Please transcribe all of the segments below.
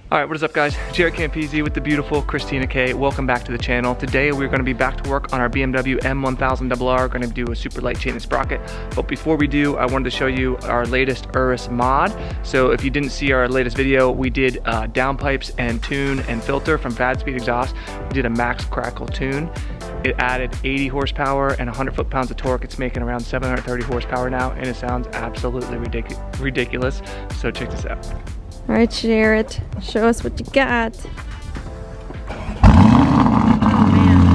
Alright, what is up guys? JaretCampisi with the beautiful Christina K. Welcome back to the channel. Today we're going to be back to work on our BMW M1000RR. We're going to do a Superlight chain and sprocket. But before we do, I wanted to show you our latest URUS mod. So if you didn't see our latest video, we did downpipes and tune and filter from Fad Speed exhaust. We did a max crackle tune. It added 80 horsepower and 100 foot-pounds of torque. It's making around 730 horsepower now, and it sounds absolutely ridiculous. So check this out. All right, Jaret, show us what you got. Oh man.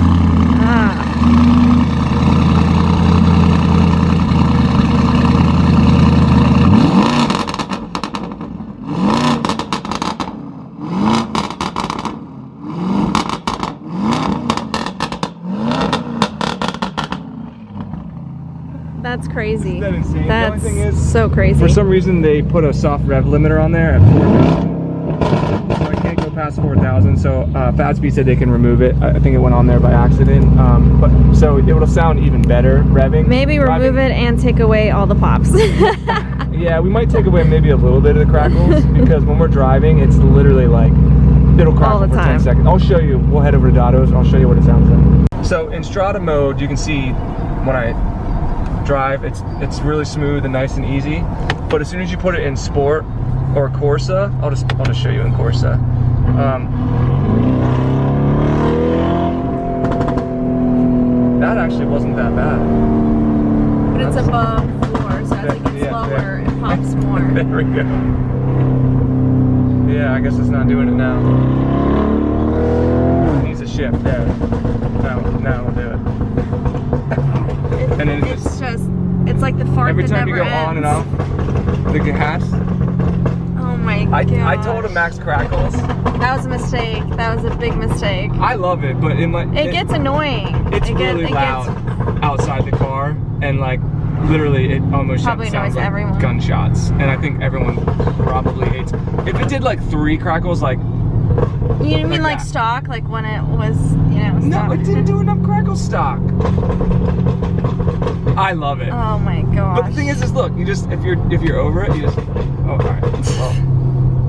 That's crazy. Isn't that insane? That's the only thing is, so crazy. For some reason, they put a soft rev limiter on there at 4,000. So I can't go past 4,000. So Fad Speed said they can remove it. I think it went on there by accident. But so it will sound even better revving. Maybe remove it and take away all the pops. Yeah, we might take away maybe a little bit of the crackles because when we're driving, it's literally like it'll crackle all the for time. 10 seconds. I'll show you. We'll head over to Dado's. I'll show you what it sounds like. So in Strada mode, you can see when I drive, it's really smooth and nice and easy. But as soon as you put it in Sport or Corsa, I'll just show you in Corsa. That actually wasn't that bad. But it's above floor, so as it gets lower, it pops more. There we go. Yeah, I guess it's not doing it now. It needs a shift there. Now we'll do it. And then it's like the fart every that time you never go ends. on and off the gas. Oh my god! I told him max crackles. That was a mistake. That was a big mistake. I love it, but it gets annoying. It's really loud outside the car, and like literally it almost sounds like everyone. Gunshots. And I think everyone probably hates. If it did like 3 crackles, like. You mean like stock, like when it was, stock? No, it didn't do enough crackle stock. I love it. Oh my gosh. But the thing is look, you just if you're over it, you just all right.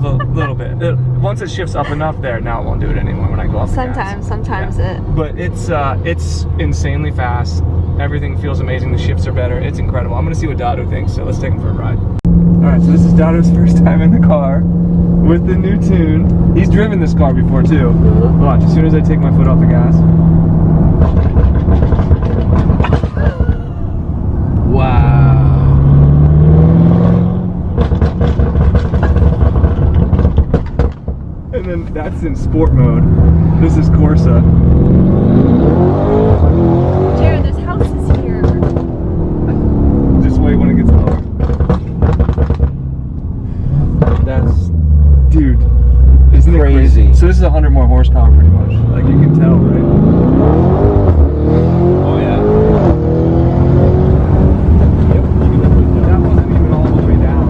Well, little bit. Once it shifts up enough there, now it won't do it anymore when I go off the gas. Sometimes yeah. But it's insanely fast. Everything feels amazing. The shifts are better. It's incredible. I'm gonna see what Dado thinks, so let's take him for a ride. All right, so this is Dado's first time in the car with the new tune. He's driven this car before too. Watch, as soon as I take my foot off the gas. Wow. And then that's in sport mode. This is Corsa. Jared, there's houses here. Just wait when it gets lower. Dude, isn't it crazy? So this is 100 more horsepower pretty much. Like you can tell, right? Oh yeah. Yep, you can definitely tell. That wasn't even all the way down.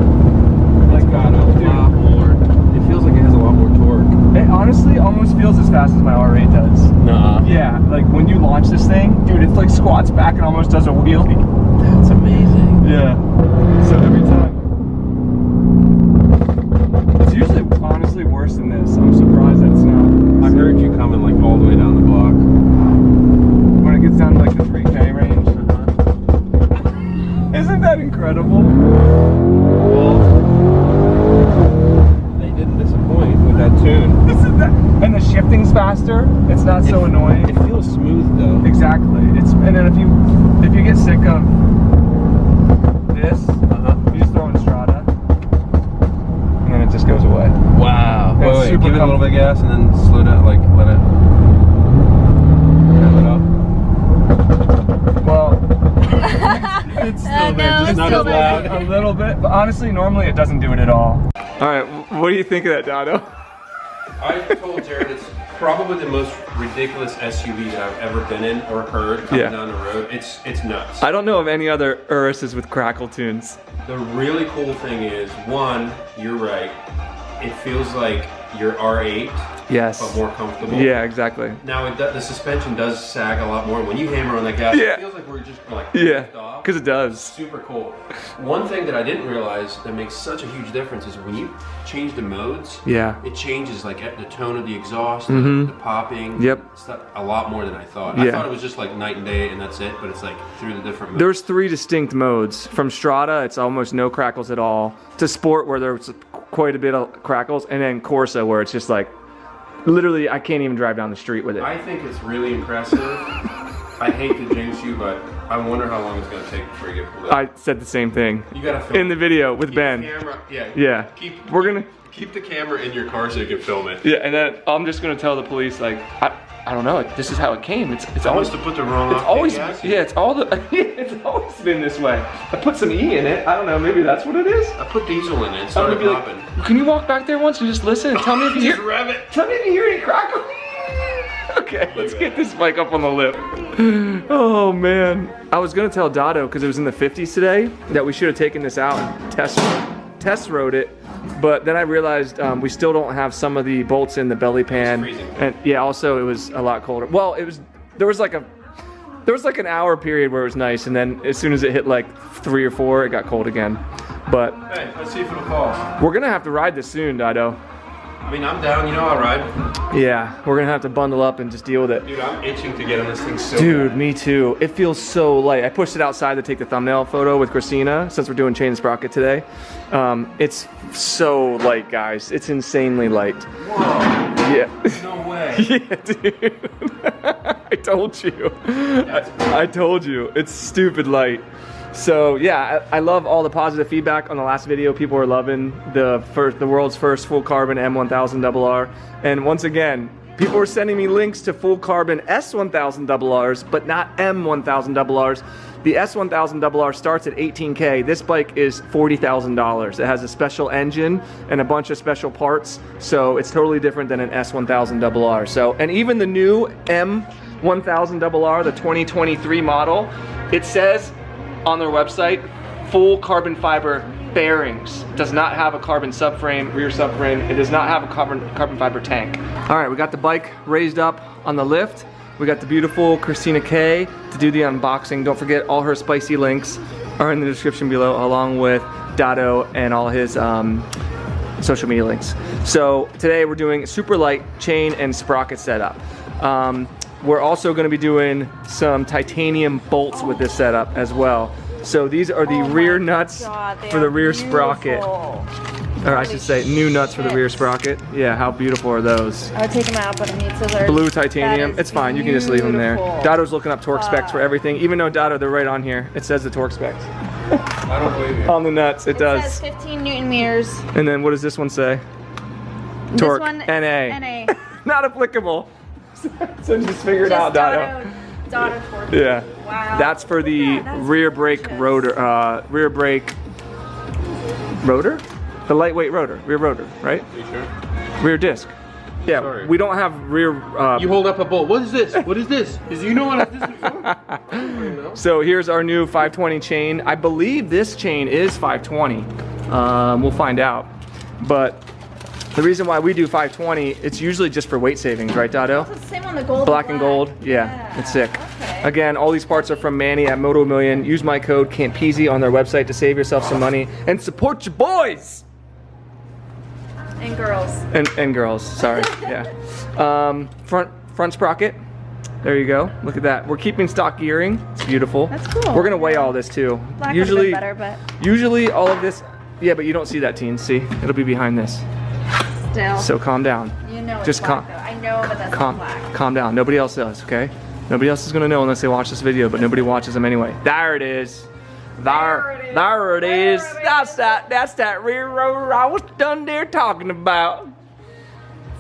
Like got a lot more. It feels like it has a lot more torque. It honestly almost feels as fast as my R8 does. Nah. Yeah, like when you launch this thing, dude, it's like squats back and almost does a wheelie. That's amazing. Yeah. So every time. It's usually honestly worse than this. I'm surprised that it's not. I heard you coming like all the way down the block. When it gets down to like the 3K range. Isn't that incredible? Well, they didn't disappoint with that tune. And the shifting's faster. It's not so annoying. It feels smooth though. Exactly. And then if you get sick of this, you just throw in Strada. And then it just goes away. Wow. Wait, super give it a little bit of gas and then slow down, like let it rev it up. Well, it's still there, no, just not as loud. A little bit, but honestly, normally it doesn't do it at all. All right, what do you think of that, Dado? I told Jared it's probably the most ridiculous SUV that I've ever been in or heard coming down the road. It's nuts. I don't know of any other URUSs with crackle tunes. The really cool thing is, one, you're right. It feels like your R8 Yes. But more comfortable. Yeah, exactly. Now the suspension does sag a lot more. When you hammer on that gas, Yeah. it feels like we're just like Yeah, off. because it does. Super cool. One thing that I didn't realize that makes such a huge difference is when you change the modes, Yeah. it changes like the tone of the exhaust, Mhm. the popping. Yep. Stuff a lot more than I thought. Yeah. I thought it was just like night and day and that's it, but it's like through the different modes. There's 3 distinct modes. From Strada, it's almost no crackles at all, to Sport, where there's quite a bit of crackles, and then Corsa, where it's just like, literally, I can't even drive down the street with it. I think it's really impressive. I hate to jinx you, but I wonder how long it's going to take before you get pulled out. I said the same thing You got to film in the video with keep Ben. The camera, yeah. Yeah. We're gonna Keep the camera in your car so you can film it. Yeah, and then I'm just gonna tell the police, like, I don't know, this is how it came. It's I always must have put the wrong it's octane always gas. yeah, it's all the it's always been this way. I put some E in it. I don't know, maybe that's what it is. I put diesel in it and I'm started gonna be like, popping. can you walk back there once and just listen and tell me if you Just hear rev it. tell me if you hear any crackles? Okay, let's get this bike up on the lip. Oh man. I was gonna tell Dado, because it was in the 50s today, that we should have taken this out and test rode it. But then I realized we still don't have some of the bolts in the belly pan. And yeah, also it was a lot colder. Well, there was like an hour period where it was nice, and then as soon as it hit like 3 or 4, it got cold again. But Hey, let's see if it'll fall. we're gonna have to ride this soon, Dado. I mean, I'm down. You know I'll ride. Yeah, we're gonna have to bundle up and just deal with it. Dude, I'm itching to get on this thing so Dude, bad. me too. It feels so light. I pushed it outside to take the thumbnail photo with Christina, since we're doing chain and sprocket today. It's so light, guys. It's insanely light. Whoa. Yeah. No way. Yeah, dude. I told you. I told you. It's stupid light. So yeah, I love all the positive feedback on the last video. People are loving the world's first full carbon M1000RR. And once again, people are sending me links to full carbon S1000RRs, but not M1000RRs. The S1000RR starts at $18K. This bike is $40,000. It has a special engine and a bunch of special parts, so it's totally different than an S1000RR. So, and even the new M1000RR, the 2023 model, it says on their website, full carbon fiber bearings. It does not have a carbon subframe, rear subframe. It does not have a carbon fiber tank. All right, we got the bike raised up on the lift. We got the beautiful Christina K to do the unboxing. Don't forget, all her spicy links are in the description below, along with Dado and all his social media links. So today we're doing Superlight chain and sprocket setup. We're also going to be doing some titanium bolts with this setup as well. So these are the rear nuts for the rear sprocket. Or I should say new nuts for the rear sprocket. Yeah, how beautiful are those? I would take them out, but I need scissors. Blue titanium. It's fine, you can just leave them there. Beautiful. Dado's looking up torque specs for everything. Even though Dado, they're right on here. It says the torque specs. I don't believe you. On the nuts, it does. It says 15 Newton meters. And then what does this one say? Torque, This one, NA. NA. Not applicable. So just figure it out, Dado. Dado torque. Yeah. Wow. That's for the Yeah, that's rear brake gorgeous. rotor, rear brake rotor? The lightweight rotor, rear rotor, right? Are you sure? Rear disc. Yeah, Sorry. we don't have rear, You hold up a bolt. What is this? What is this? Is you know what this is for? so here's our new 520 chain. I believe this chain is 520. We'll find out. But the reason why we do 520, it's usually just for weight savings, right, Dado? It's the same on the gold. Black and gold, yeah, it's sick. Okay. Again, all these parts are from Manny at Moto Million. Use my code Campisi on their website to save yourself some money and support your boys And girls. and girls. Sorry, yeah. Front sprocket. There you go. Look at that. We're keeping stock gearing. It's beautiful. That's cool. We're gonna weigh all this too. Black Usually, would have been better, but usually all of this. Yeah, but you don't see that, teens. See, it'll be behind this. still. So calm down. You know it's Just black, though. I know, but that's not black. Calm down. Nobody else does, okay? Nobody else is gonna know unless they watch this video, but nobody watches them anyway. There it is. There it is. That's that rear rotor I was done there talking about.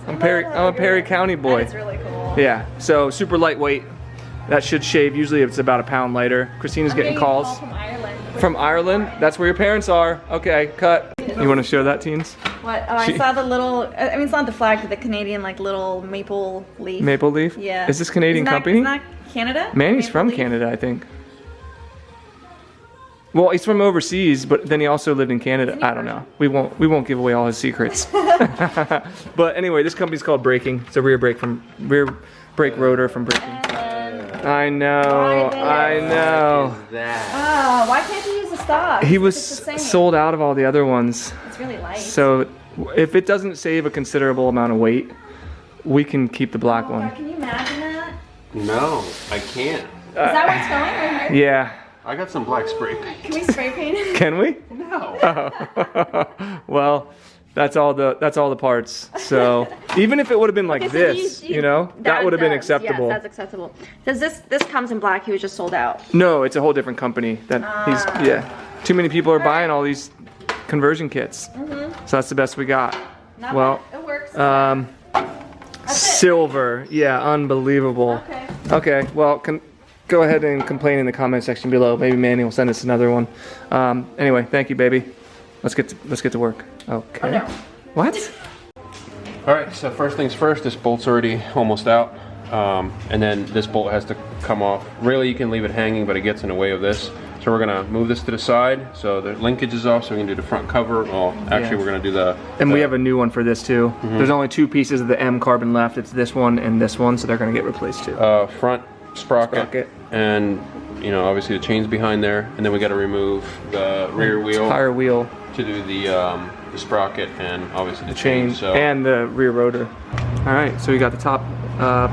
I'm a Perry County boy. That's really cool. Yeah. So super lightweight. That should shave. Usually it's about a pound lighter. Christina's getting calls. From Ireland. From Ireland? That's where your parents are. Okay, cut. You want to show that, teens? What? Oh, I saw the little. I mean, it's not the flag, but the Canadian like little maple leaf. Maple Leaf? Yeah. Is this Canadian company? Isn't that Canada? Manny's Maple from Leaf? Canada, I think. Well, he's from overseas, but then he also lived in Canada. I don't know. We won't give away all his secrets. But anyway, this company's called Braking. It's a rear brake rotor from Braking. I know. Oh, why can't you use the stock? He was sold out of all the other ones. It's really light. So if it doesn't save a considerable amount of weight, we can keep the black one. God, can you imagine that? No, I can't. Is that where it's going right here? Yeah. I got some black spray paint. Can we spray paint it? Can we? No. Oh. Well, that's all the parts. So even if it would have been like this, you know, that would have been acceptable. Yes, that's acceptable. Because this comes in black. He was just sold out. No, it's a whole different company. Too many people are buying all these conversion kits. So that's the best we got. Not well, bad. It works. Silver. Yeah, unbelievable. Okay. Well, go ahead and complain in the comment section below. Maybe Manny will send us another one. Anyway, thank you, baby. Let's get to work. Okay. Oh, no. What? All right. So first things first. This bolt's already almost out, and then this bolt has to come off. Really, you can leave it hanging, but it gets in the way of this. So we're gonna move this to the side, so the linkage is off, so we can do the front cover. Well, actually, we're gonna do the. And we have a new one for this too. There's only 2 pieces of the M carbon left. It's this one and this one, so they're gonna get replaced too. Front sprocket, and you know, obviously the chain's behind there, and then we got to remove the rear wheel, tire wheel, to do the sprocket and obviously the chain. So. And the rear rotor. All right, so we got the top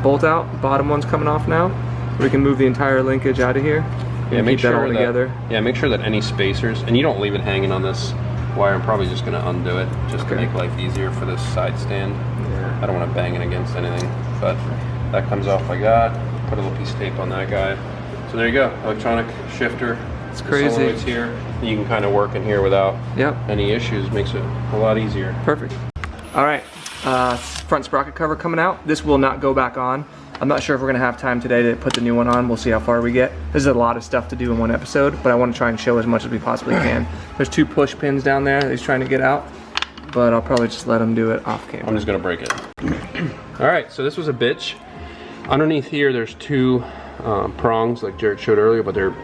bolt out. The bottom one's coming off now. We can move the entire linkage out of here. Yeah, make sure that all together. Yeah, make sure that any spacers, and you don't leave it hanging on this wire. I'm probably just gonna undo it just to make life easier for this side stand. Yeah. I don't want to bang it against anything, but that comes off like that. Put a little piece of tape on that guy. So there you go, electronic shifter. It's crazy. The solenoid's here. You can kind of work in here without any issues. Makes it a lot easier. Perfect. All right, front sprocket cover coming out. This will not go back on. I'm not sure if we're gonna have time today to put the new one on. We'll see how far we get. This is a lot of stuff to do in one episode, but I want to try and show as much as we possibly can. There's 2 push pins down there that he's trying to get out, but I'll probably just let him do it off camera. I'm just gonna break it. All right, so this was a bitch. Underneath here, there's 2 prongs like Jaret showed earlier, but they're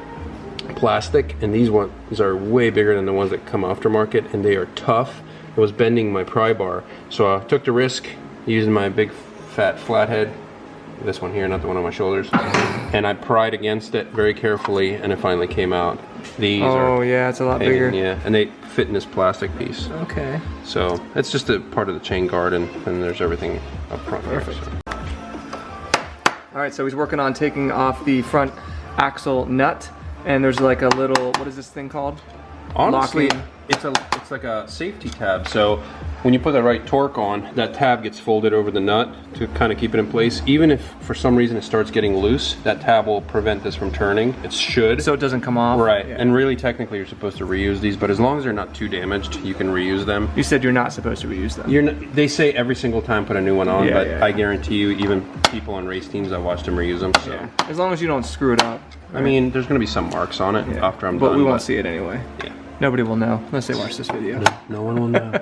plastic, and these ones are way bigger than the ones that come aftermarket, and they are tough. It was bending my pry bar, so I took the risk using my big fat flathead. This one here, not the one on my shoulders, and I pried against it very carefully, and it finally came out. These are it's a lot bigger. Yeah, and they fit in this plastic piece. Okay. So it's just a part of the chain guard, and there's everything up front. Perfect. There, so. All right, so he's working on taking off the front axle nut, and there's like a little, what is this thing called? Honestly, it's like a safety tab. So when you put the right torque on, that tab gets folded over the nut to kind of keep it in place. Even if for some reason it starts getting loose, that tab will prevent this from turning. It should. So it doesn't come off. Right. Yeah. And really technically you're supposed to reuse these, but as long as they're not too damaged, you can reuse them. You said you're not supposed to reuse them. They say every single time put a new one on, but I guarantee you, even people on race teams, I watched them reuse them. So. Yeah. As long as you don't screw it up. Right? I mean, there's going to be some marks on it after I'm done. But we won't see it anyway. Yeah. Nobody will know unless they watch this video. No one will know.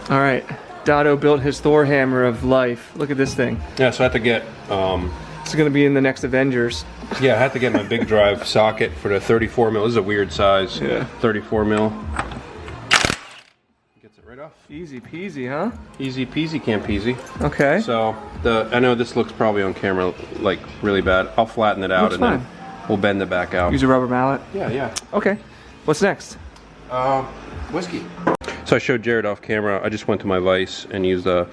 All right, Dotto built his Thor hammer of life. Look at this thing. Yeah, so I had to get... it's gonna be in the next Avengers. Yeah, I had to get my big drive socket for the 34 mil. This is a weird size. Yeah. 34 mil. Gets it right off. Easy peasy, huh? Easy peasy, Campisi. Okay. So, I know this looks probably on camera like really bad. I'll flatten it out then we'll bend it back out. Use a rubber mallet? Yeah. Okay. What's next? Whiskey. So I showed Jaret off camera. I just went to my vise and used a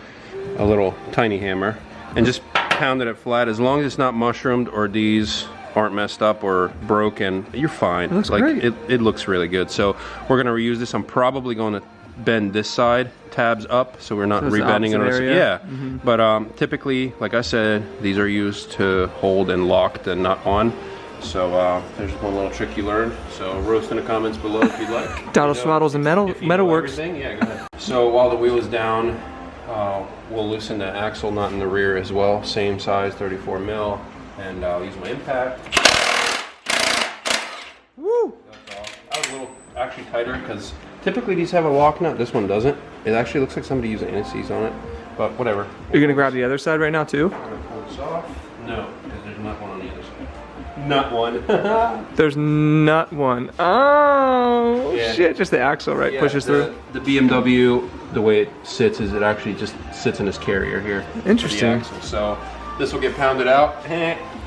little tiny hammer and just pounded it flat. As long as it's not mushroomed or these aren't messed up or broken, you're fine. It looks great. It looks really good. So we're gonna reuse this. I'm probably going to bend this side tabs up so we're not rebending it. Yeah. But typically, like I said, these are used to hold and lock the nut on. So there's one little trick you learned. So roast in the comments below if you'd like. Dotto Swaddles and metalworks. Yeah, go ahead. So while the wheel is down, we'll loosen the axle nut in the rear as well. Same size, 34 mil, and I'll use my impact. Woo! That's off. That was a little actually tighter because typically these have a lock nut. This one doesn't. It actually looks like somebody used anti-seize on it, but whatever. You're gonna grab the other side right now too? I'm gonna pull this off. No, because there's not one on the other side. nut one. There's not one. Oh, Yeah. shit. Just the axle, right? Yeah, Pushes through. The BMW, the way it sits is it actually just sits in this carrier here. Interesting. The axle. So this will get pounded out,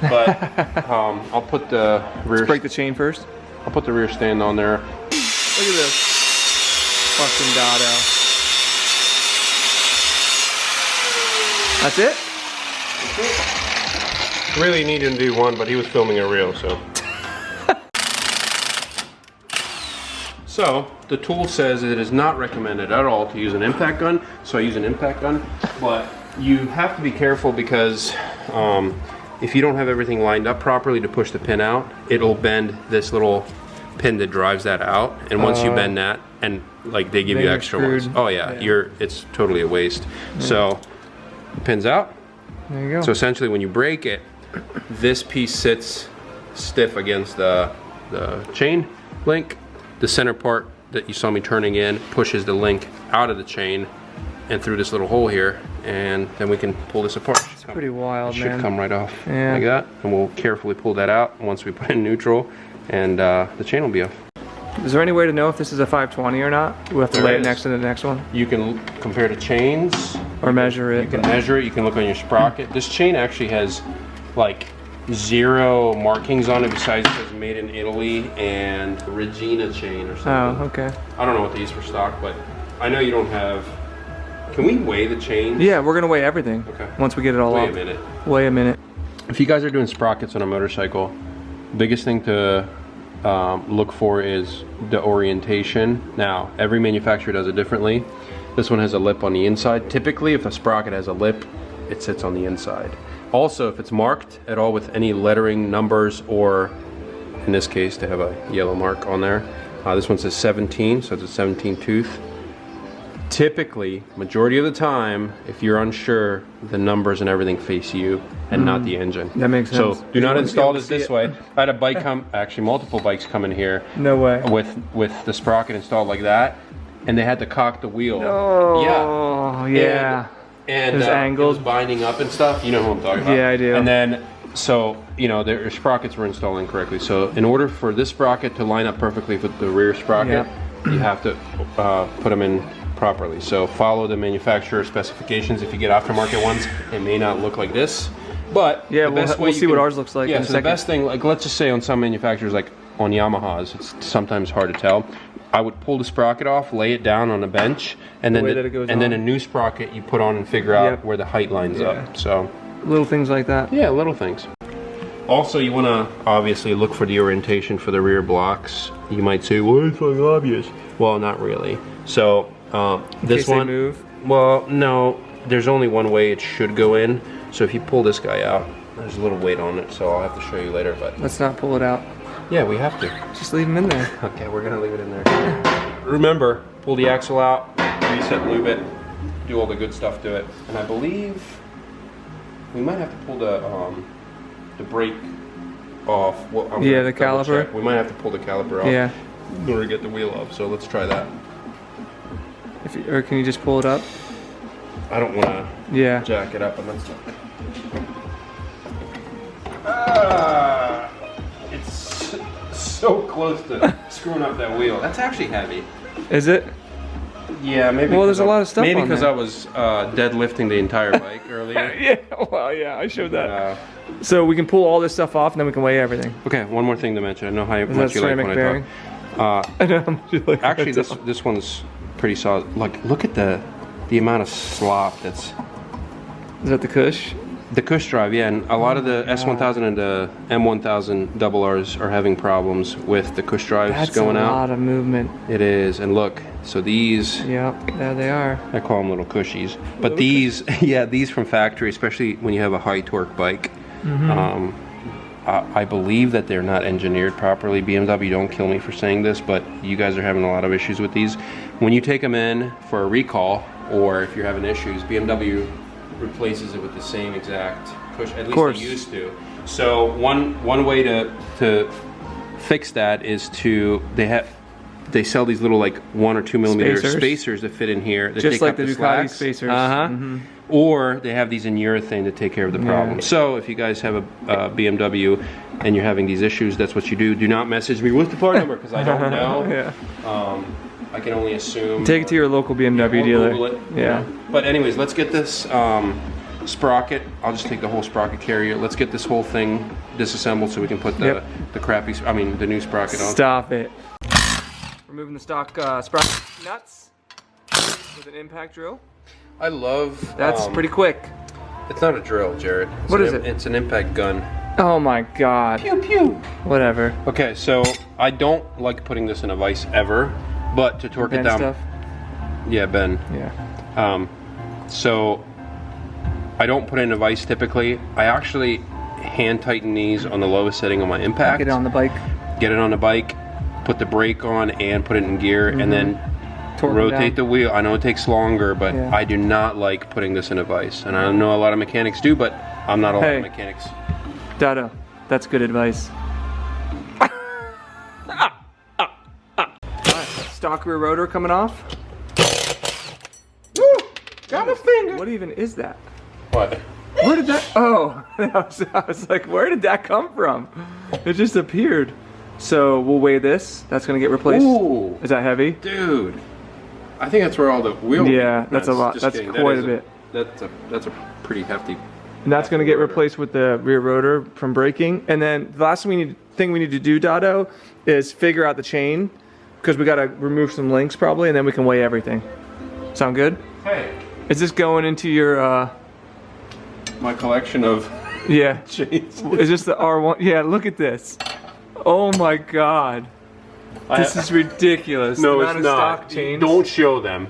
but I'll put the rear. Let's break the chain first. I'll put the rear stand on there. Look at this. Fucking Dado. That's it? Really needed to do one, but he was filming a reel, so. So, the tool says it is not recommended at all to use an impact gun, so I use an impact gun, but you have to be careful because if you don't have everything lined up properly to push the pin out, it'll bend this little pin that drives that out, and once you bend that, and like they give you extra ones. Oh yeah, it's totally a waste. So, pins out. There you go. So essentially when you break it, this piece sits stiff against the chain link. The center part that you saw me turning in pushes the link out of the chain and through this little hole here, and then we can pull this apart. It's pretty wild, it should man. come right off Yeah. like that, and we'll carefully pull that out once we put it in neutral, and the chain will be off. Is there any way to know if this is a 520 or not? We have to There lay it is. next to the next one? You can compare the chains. Or measure it? You can measure it, you can look on your sprocket. This chain actually has like 0 markings on it besides it says made in Italy and Regina chain or something. Oh, okay. I don't know what they use for stock, but I know you don't have... Can we weigh the chains? Yeah, we're gonna weigh everything. Okay. Once we get it all Wait off. a minute. Wait a minute. If you guys are doing sprockets on a motorcycle, biggest thing to look for is the orientation. Now, every manufacturer does it differently. This one has a lip on the inside. Typically, if a sprocket has a lip, it sits on the inside. Also, if it's marked at all with any lettering, numbers, or in this case, they have a yellow mark on there. This one says 17, so it's a 17 tooth. Typically, majority of the time, if you're unsure, the numbers and everything face you and not the engine. That makes sense. So do not You want to be install able to this see this it. way. I had a bike come, actually multiple bikes come in here No way. with the sprocket installed like that, and they had to cock the wheel. Oh, yeah. And There's it angles. was binding up and stuff. You know who I'm talking about. Yeah, I do. And then, so, you know, their sprockets were installed incorrectly. So in order for this sprocket to line up perfectly with the rear sprocket, you have to put them in properly. So follow the manufacturer specifications. If you get aftermarket ones, it may not look like this. But Yeah, the best way we'll you see what can- ours looks like Yeah, in a so second. the best thing, like let's just say on some manufacturers, like on Yamahas, it's sometimes hard to tell. I would pull the sprocket off, lay it down on a bench, and then way that it goes then on. a new sprocket you put on and figure out Yep. where the height lines Yeah. up. So Little things like that. yeah, little things. Also, you want to obviously look for the orientation for the rear blocks. You might say, well, it's like obvious. Well, not really. So this case they one, move? well, no, there's only one way it should go in. So if you pull this guy out, there's a little weight on it, so I'll have to show you later. But Let's not pull it out. yeah, we have to. Just leave them in there. Okay, we're gonna leave it in there. Remember, pull the axle out, reset, lube it, do all the good stuff to it. And I believe we might have to pull the brake off. Well, I'm Yeah, gonna the double caliper. check. We might have to pull the caliper off Yeah. in order to get the wheel up. So let's try that. Or can you just pull it up? I don't want to Yeah. jack it up, and let's. It's so close to screwing up that wheel. That's actually heavy. Is it? Yeah, maybe. Well, there's because a lot of stuff Maybe on because there. I was deadlifting the entire bike earlier. Yeah. Well, yeah, I showed that. Uh, So we can pull all this stuff off and then we can weigh everything. okay, one more thing to mention. I know how Is much that you like ceramic when bearing? I talk. I know how much you like Actually, that. this one's pretty solid. Like, look at the amount of slop that's. Is that the cush? The cush drive, yeah, and a lot of the S1000 and the M1000RRs are having problems with the cush drives That's going a out. lot of movement. It is, and look, so these, Yep, there they are. I call them little cushies, but these, yeah, these from factory, especially when you have a high torque bike, I believe that they're not engineered properly. BMW, don't kill me for saying this, but you guys are having a lot of issues with these. When you take them in for a recall, or if you're having issues, BMW replaces it with the same exact cush. At least they used to. So one way to fix that is to they sell these little like 1 or 2 millimeter spacers that fit in here. That just take like up the Ducati slats. spacers. Or they have these in urethane to take care of the problem. Yeah. So if you guys have a BMW and you're having these issues, that's what you do. Do not message me. What's the part number? Because I don't know. Yeah. I can only assume. Take it to your local BMW dealer. Google it, yeah. But anyways, let's get this sprocket. I'll just take the whole sprocket carrier. Let's get this whole thing disassembled so we can put the the new sprocket on. Stop it. Removing the stock sprocket nuts with an impact drill. I love. That's pretty quick. It's not a drill, Jaret. What is it? It's an impact gun. Oh my god. Pew pew. Whatever. Okay, so I don't like putting this in a vise ever, but to torque it down. Stuff? Yeah, Ben. Yeah. So I don't put it in a vise typically. I actually hand tighten these on the lowest setting on my impact. Get it on the bike. Get it on the bike, put the brake on and put it in gear, and then rotate the wheel. I know it takes longer, but I do not like putting this in a vise. And I know a lot of mechanics do, but I'm not a lot of mechanics. Dado, that's good advice. Stock rear rotor coming off. Woo! Got my finger. What even is that? What? Where did that? Oh, I was like, where did that come from? It just appeared. So we'll weigh this. That's gonna get replaced. Ooh. Is that heavy? Dude. I think that's where all the wheel. Yeah, that's a lot. That's quite a bit. That's a pretty hefty. And that's going to get replaced with the rear rotor from braking. And then the last thing we need to do, Dado, is figure out the chain, because we got to remove some links probably, and then we can weigh everything. Sound good? Hey. Is this going into your my collection of chains? Is this the R1? Yeah, look at this. Oh my god. This is ridiculous. No, it's not. Stock chains. Don't show them.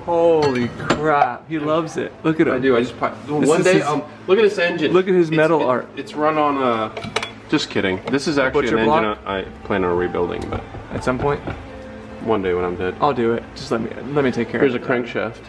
Holy crap. He loves it. Look at him. I do. I just one day. Look at this engine. Look at his metal art. It's run on just kidding. This is actually an engine I plan on rebuilding, but at some point. One day when I'm dead. I'll do it. Just let me take care Here's of it. Here's a crankshaft.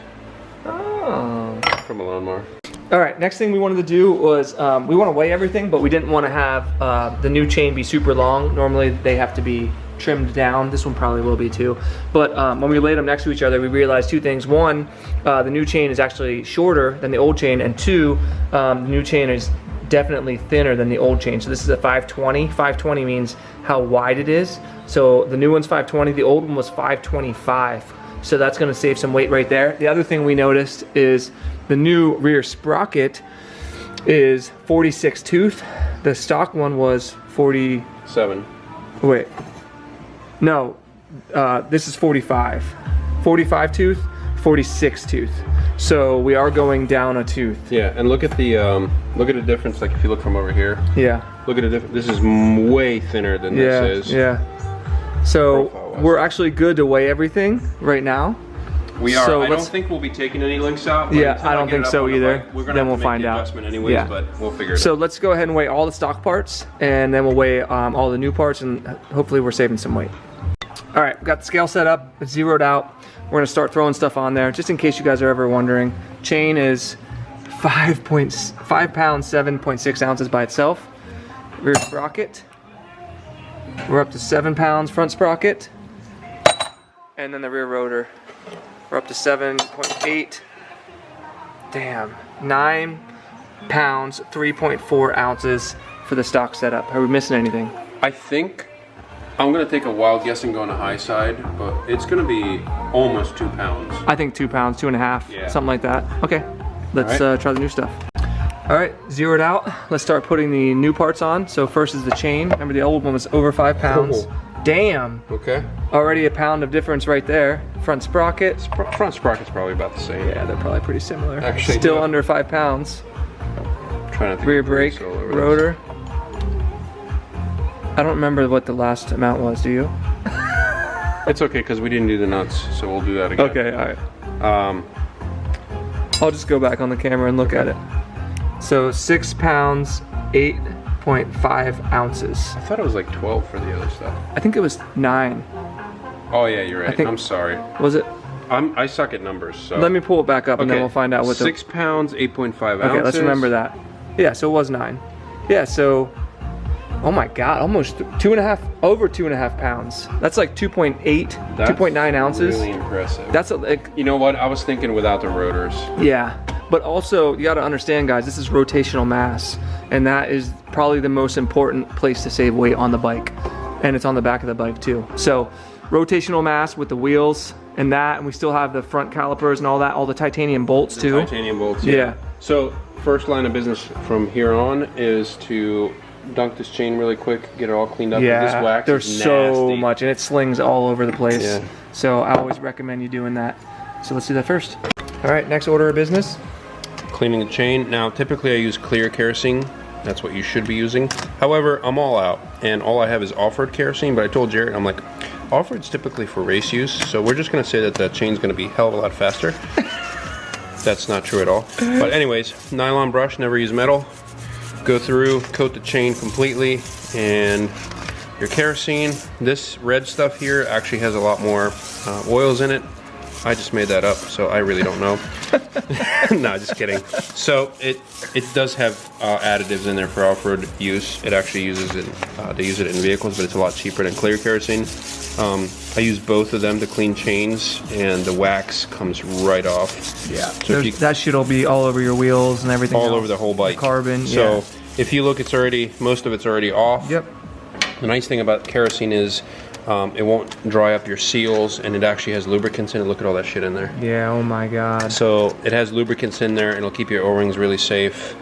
Oh. From a lawnmower. All right, next thing we wanted to do was we want to weigh everything, but we didn't want to have the new chain be super long. Normally they have to be trimmed down. This one probably will be too. But when we laid them next to each other, we realized two things. One, the new chain is actually shorter than the old chain, and two, the new chain is definitely thinner than the old chain. So this is a 520. 520 means how wide it is. So the new one's 520, the old one was 525. So that's gonna save some weight right there. The other thing we noticed is the new rear sprocket is 46 tooth. The stock one was 47. Wait. No, this is 45. 45 tooth, 46 tooth. So we are going down a tooth. Yeah, and look at the difference. Like if you look from over here. Yeah. Look at the difference. This is way thinner than this is. Yeah. So we're actually good to weigh everything right now. We are. So I don't think we'll be taking any links out. Yeah, I don't think so either. Then we'll find out. Anyways, but we'll figure it out. So let's go ahead and weigh all the stock parts, and then we'll weigh all the new parts, and hopefully we're saving some weight. All right, got the scale set up, it's zeroed out. We're gonna start throwing stuff on there, just in case you guys are ever wondering. Chain is 5 pounds, 7.6 ounces by itself. Rear sprocket, we're up to 7 pounds front sprocket. And then the rear rotor, we're up to 7.8. Damn, 9 pounds, 3.4 ounces for the stock setup. Are we missing anything? I think I'm gonna take a wild guess and go on the high side, but it's gonna be almost 2 pounds. I think 2 pounds, 2.5, something like that. Okay, let's try the new stuff. All right, zeroed out. Let's start putting the new parts on. So first is the chain. Remember the old one was over 5 pounds. Damn. Okay. Already a pound of difference right there. Front sprocket. Front sprocket's probably about the same. Yeah, they're probably pretty similar. Actually, still under 5 pounds. Try not to rear brake, rotor. I don't remember what the last amount was, do you? It's okay, because we didn't do the nuts, so we'll do that again. Okay, all right. I'll just go back on the camera and look at it. So 6 pounds, 8.5 ounces. I thought it was like 12 for the other stuff. I think it was 9. Oh yeah, you're right. I'm sorry. Was it? I suck at numbers, so. Let me pull it back up and then we'll find out what 6 pounds, 8.5 ounces. Okay, let's remember that. Yeah, so it was 9. Yeah, so Oh my God, almost 2.5, over 2.5 pounds. That's like 2.8, 2.9 ounces. Really impressive. That's like, you know what? I was thinking without the rotors. Yeah, but also you got to understand, guys, this is rotational mass, and that is probably the most important place to save weight on the bike, and it's on the back of the bike too. So rotational mass with the wheels and that, and we still have the front calipers and all that, all the titanium bolts too. Titanium bolts. Yeah. So first line of business from here on is to dunk this chain really quick, get it all cleaned up. Yeah, this wax there's is so nasty. much, and it slings all over the place. Yeah. So I always recommend you doing that. So let's do that first. All right, next order of business. Cleaning the chain. Now, typically I use clear kerosene. That's what you should be using. However, I'm all out, and all I have is offered kerosene, but I told Jaret, I'm like, offered's typically for race use, so we're just gonna say that the chain's gonna be a hell of a lot faster. That's not true at all. But anyways, nylon brush, never use metal. Go through, coat the chain completely, and your kerosene. This red stuff here actually has a lot more oils in it. I just made that up, so I really don't know. No, just kidding. So it does have additives in there for off-road use. It actually uses it, they use it in vehicles, but it's a lot cheaper than clear kerosene. I use both of them to clean chains, and the wax comes right off. Yeah, so that shit'll be all over your wheels and everything all else. over the whole bike. The carbon, so yeah. If you look, it's already, most of it's already off. Yep. The nice thing about kerosene is it won't dry up your seals, and it actually has lubricants in it. Look at all that shit in there. Yeah, oh my God. So it has lubricants in there, and it'll keep your O-rings really safe.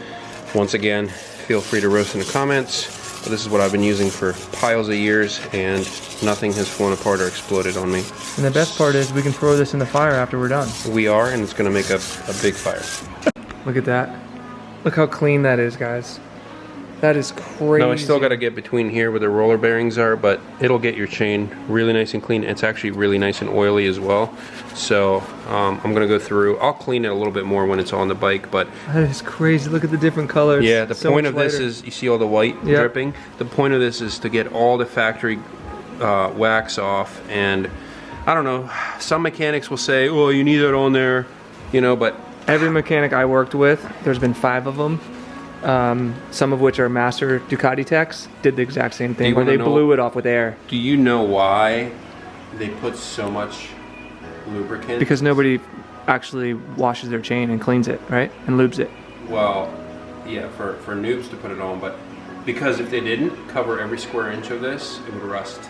Once again, feel free to roast in the comments. But this is what I've been using for piles of years, and nothing has flown apart or exploded on me. And the best part is we can throw this in the fire after we're done. We are, and it's gonna make a big fire. Look at that. Look how clean that is, guys. That is crazy. Now I still got to get between here where the roller bearings are, but it'll get your chain really nice and clean. It's actually really nice and oily as well. So I'm gonna go through. I'll clean it a little bit more when it's on the bike, but that is crazy. Look at the different colors. yeah, the So point much of this lighter. is, you see all the white dripping? The point of this is to get all the factory wax off. And I don't know, some mechanics will say, oh, you need that on there, you know, but every mechanic I worked with, there's been 5 of them. Some of which are master Ducati techs, did the exact same thing, where they blew it off with air. Do you know why they put so much lubricant? Because nobody actually washes their chain and cleans it, right? And lubes it. Well, yeah, for noobs to put it on, but because if they didn't cover every square inch of this, it would rust.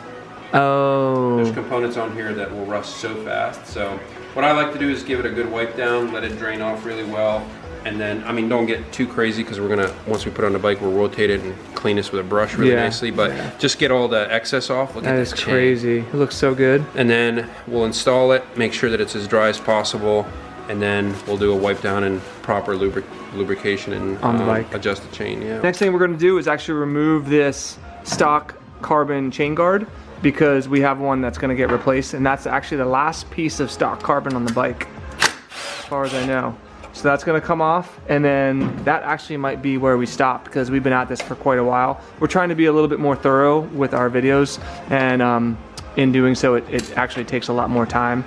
Oh. There's components on here that will rust so fast. So what I like to do is give it a good wipe down, let it drain off really well. And then, I mean, don't get too crazy, because we're gonna, once we put it on the bike, we'll rotate it and clean this with a brush really nicely. But just get all the excess off. Look at that is crazy. It looks so good. And then we'll install it, make sure that it's as dry as possible, and then we'll do a wipe down and proper lubrication and on the bike. Adjust the chain. Yeah. Next thing we're gonna do is actually remove this stock carbon chain guard, because we have one that's gonna get replaced, and that's actually the last piece of stock carbon on the bike, as far as I know. So that's gonna come off, and then that actually might be where we stop, because we've been at this for quite a while. We're trying to be a little bit more thorough with our videos, and in doing so, it actually takes a lot more time.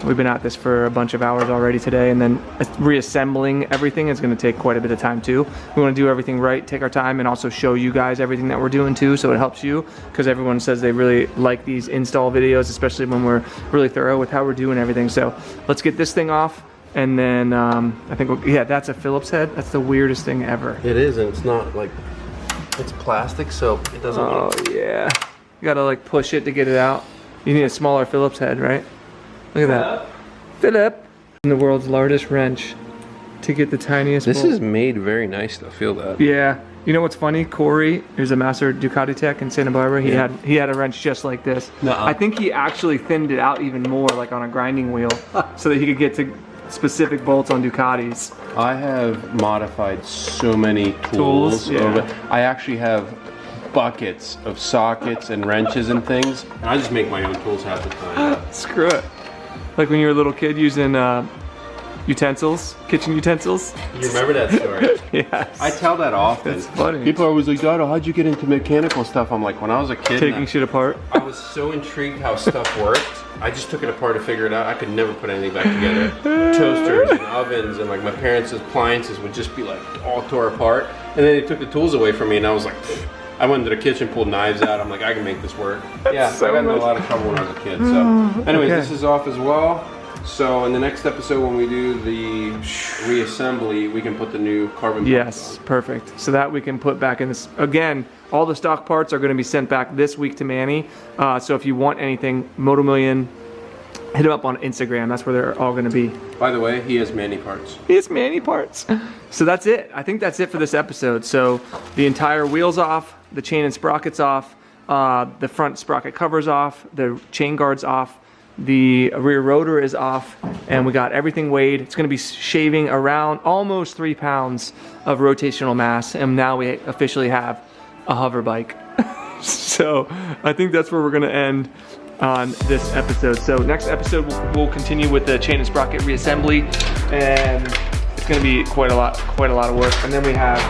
We've been at this for a bunch of hours already today, and then reassembling everything is gonna take quite a bit of time too. We wanna do everything right, take our time, and also show you guys everything that we're doing too, so it helps you, because everyone says they really like these install videos, especially when we're really thorough with how we're doing everything. So let's get this thing off. And then I think, yeah, that's a Phillips head. That's the weirdest thing ever. It is, and it's not like, it's plastic, so it doesn't. Oh yeah, you gotta like push it to get it out. You need a smaller Phillips head, right? Look at that, Philip. And the world's largest wrench to get the tiniest. This bolt. is made very nice though. Feel that. Yeah. You know what's funny? Corey, who's a master Ducati tech in Santa Barbara, he had a wrench just like this. I think he actually thinned it out even more, like on a grinding wheel, so that he could get to specific bolts on Ducatis. I have modified so many tools. I actually have buckets of sockets and wrenches and things, and I just make my own tools half the time. Screw it. Like when you were a little kid using utensils, kitchen utensils. You remember that story? Yes. I tell that often. It's funny. People are always like, Dad, how'd you get into mechanical stuff? I'm like, when I was a kid, taking shit apart. I was so intrigued how stuff worked. I just took it apart to figure it out. I could never put anything back together. Toasters and ovens and like my parents' appliances would just be like all tore apart. And then they took the tools away from me, and I was like, I went into the kitchen, pulled knives out. I'm like, I can make this work. Yeah, so I got into a much. lot of trouble when I was a kid. So, anyways, okay. this is off as well. So in the next episode, when we do the reassembly, we can put the new carbon. Yes, perfect. So that we can put back in this. Again, all the stock parts are going to be sent back this week to Manny. So if you want anything, Moto Million, hit him up on Instagram. That's where they're all going to be. By the way, he has Manny parts. He has Manny parts. So that's it. I think that's it for this episode. So the entire wheel's off, the chain and sprockets off, the front sprocket cover's off, the chain guard's off, the rear rotor is off, and we got everything weighed. It's going to be shaving around almost 3 pounds of rotational mass, and now we officially have a hover bike. So I think that's where we're going to end on this episode. So next episode we'll continue with the chain and sprocket reassembly, and it's going to be quite a lot of work. And then we have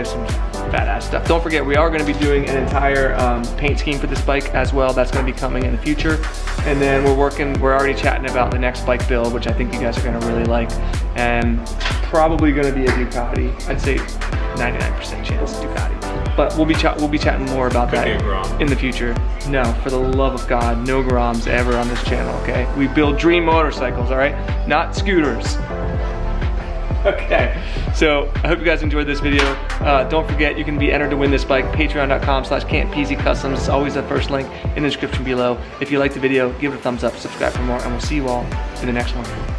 some badass stuff. Don't forget, we are going to be doing an entire paint scheme for this bike as well. That's going to be coming in the future. And then we're already chatting about the next bike build, which I think you guys are going to really like, and probably going to be a Ducati. I'd say 99% chance Ducati. But we'll be chatting more about that in the future. No, for the love of God, no Groms ever on this channel, okay? We build dream motorcycles, all right? Not scooters. Okay, so I hope you guys enjoyed this video. Don't forget, you can be entered to win this bike. Patreon.com/Campisi Customs. It's always the first link in the description below. If you liked the video, give it a thumbs up, subscribe for more, and we'll see you all in the next one.